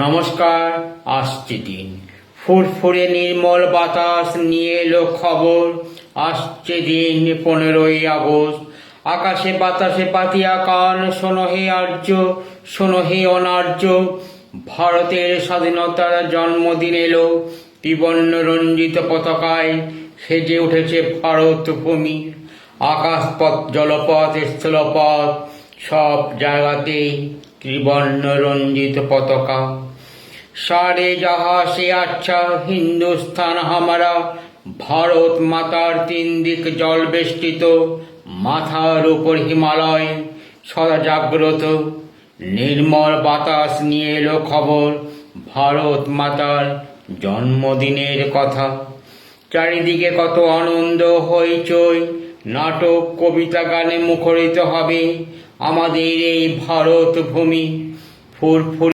নমস্কার। আসছে দিন, ফুরফুরে নির্মল বাতাস নিয়ে এলো খবর। আসছে দিন 15ই আগস্ট। আকাশে বাতাসে পাতিয়া কান, শোনো হে আর্য, শোনো হে অনার্য। ভারতের স্বাধীনতার জন্মদিন এলো, ত্রিবর্ণ রঞ্জিত পতাকায় সেজে উঠেছে ভারত ভূমি। আকাশপথ, জলপথ, স্থলপথ, সব জায়গাতেই ত্রিবর্ণ রঞ্জিত পতাকা। সারে যাহা সে আচ্ছা, হিন্দুস্তান হামারা। ভারত মাতার 3 দিক জল বেষ্টিত, মাথার উপর হিমালয় সদা জাগ্রত। নির্মল বাতাস নিয়ে এলো খবর, ভারত মাতার জন্মদিনের কথা। চারিদিকে কত আনন্দ হইচই, নাটক কবিতা গানে মুখরিত হবে আমাদের এই ভারত ভূমি। ফুরফুরে